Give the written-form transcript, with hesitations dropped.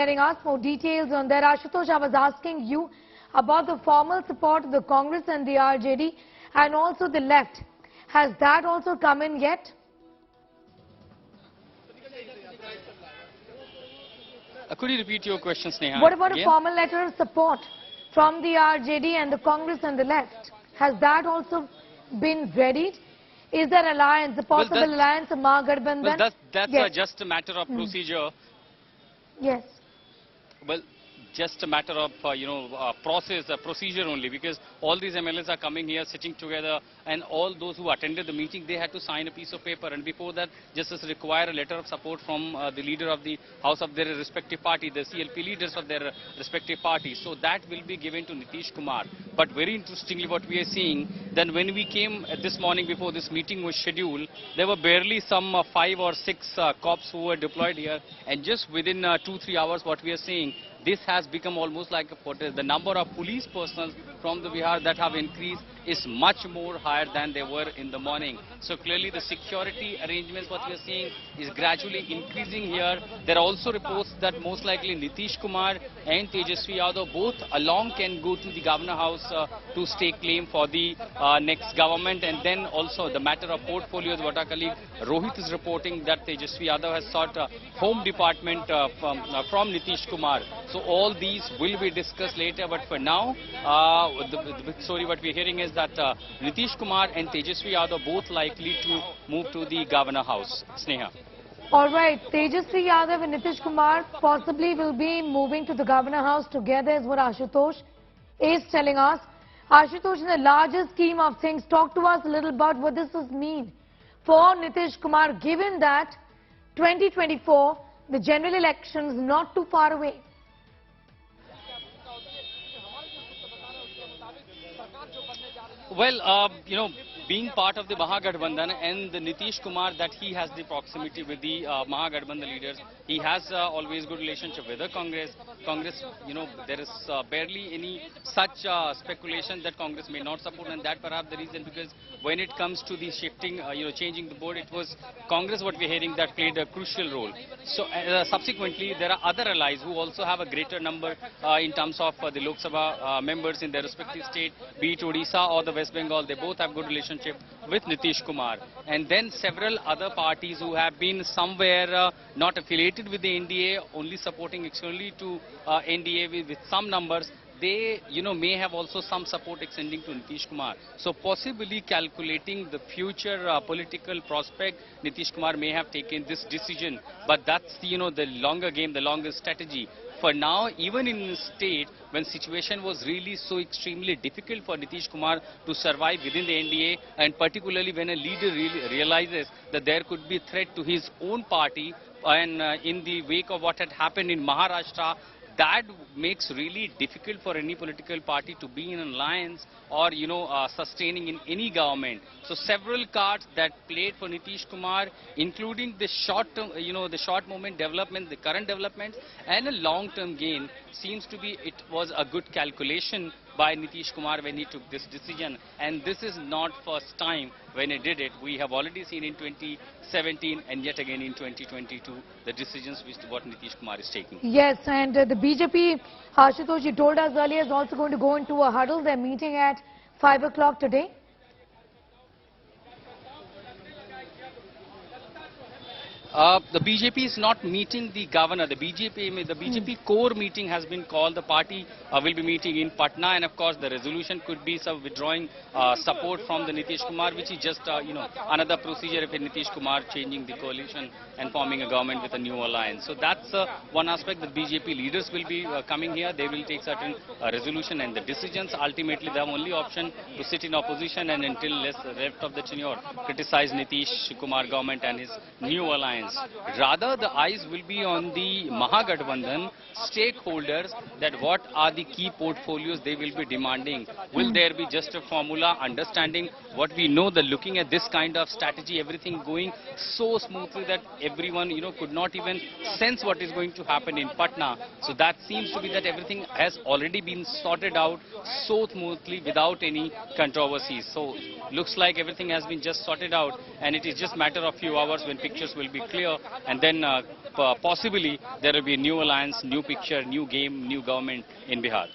Getting us more details on that. Ashutosh, I was asking you about the formal support of the Congress and the RJD and also the left. Has that also come in yet? Could you repeat your question, Sneha? What about again? a formal letter of support from the RJD and the Congress and the left? Has that also been readied? Is there alliance, a possible alliance of Mahagathbandhan? Well, that's yes. Just a matter of procedure. Yes. Well, just a matter of, procedure only, because all these MLAs are coming here, sitting together, and all those who attended the meeting, they had to sign a piece of paper, and before that, just require a letter of support from the leader of the house of their respective party, the CLP leaders of their respective parties. So that will be given to Nitish Kumar. But very interestingly, what we are seeing, then when we came this morning before this meeting was scheduled, there were barely some 5 or 6 cops who were deployed here, and just within 2-3 hours, what we are seeing, this has become almost like the number of police personnel from the Bihar that have increased is much more higher than they were in the morning. So clearly the security arrangements what we are seeing is gradually increasing here. There are also reports that most likely Nitish Kumar and Tejashwi Yadav both along can go to the governor house to stake claim for the next government. And then also the matter of portfolios, what our colleague Rohit is reporting that Tejashwi Yadav has sought home department from Nitish Kumar. So all these will be discussed later, but for now, the big story what we're hearing is that Nitish Kumar and Tejashwi Yadav both likely to move to the governor house. Sneha. All right, Tejashwi Yadav and Nitish Kumar possibly will be moving to the governor house together is what Ashutosh is telling us. Ashutosh, in the larger scheme of things, talk to us a little about what this does mean for Nitish Kumar, given that 2024, the general elections not too far away. Well, being part of the Mahagathbandhan and the Nitish Kumar that he has the proximity with the Mahagathbandhan leaders, he has always good relationship with the Congress. There is barely any such speculation that Congress may not support, and that perhaps the reason because when it comes to the shifting, changing the board, it was Congress what we're hearing that played a crucial role. So subsequently, there are other allies who also have a greater number in terms of the Lok Sabha members in their respective state, be it Odisha or the West Bengal. They both have good relationship with Nitish Kumar. And then several other parties who have been somewhere not affiliated with the NDA, only supporting externally to NDA with some numbers, they may have also some support extending to Nitish Kumar. So possibly calculating the future political prospect, Nitish Kumar may have taken this decision. But that's the longer game, the longer strategy. For now, even in the state, when situation was really so extremely difficult for Nitish Kumar to survive within the NDA, and particularly when a leader really realizes that there could be a threat to his own party, and in the wake of what had happened in Maharashtra, that makes really difficult for any political party to be in an alliance or, sustaining in any government. So several cards that played for Nitish Kumar, including the short-term, the short-moment development, the current developments, and a long-term gain, seems to be it was a good calculation by Nitish Kumar when he took this decision. And this is not first time when he did it. We have already seen in 2017 and yet again in 2022 the decisions which what Nitish Kumar is taking. Yes, and the BJP, Ashutosh, you told us earlier, is also going to go into a huddle. They're meeting at 5 o'clock today. The BJP is not meeting the governor. The BJP core meeting has been called. The party will be meeting in Patna, and of course the resolution could be some withdrawing support from the Nitish Kumar, which is just another procedure if Nitish Kumar changing the coalition and forming a government with a new alliance. So that's one aspect. The BJP leaders will be coming here. They will take certain resolution and the decisions. Ultimately, the only option to sit in opposition and until left of the tenure criticize Nitish Kumar government and his new alliance. Rather, the eyes will be on the Mahagathbandhan stakeholders, that what are the key portfolios they will be demanding. Will there be just a formula, understanding what we know, that looking at this kind of strategy, everything going so smoothly that everyone could not even sense what is going to happen in Patna. So that seems to be that everything has already been sorted out so smoothly without any controversies. So looks like everything has been just sorted out, and it is just matter of few hours when pictures will be clear, and then possibly there will be a new alliance, new picture, new game, new government in Bihar.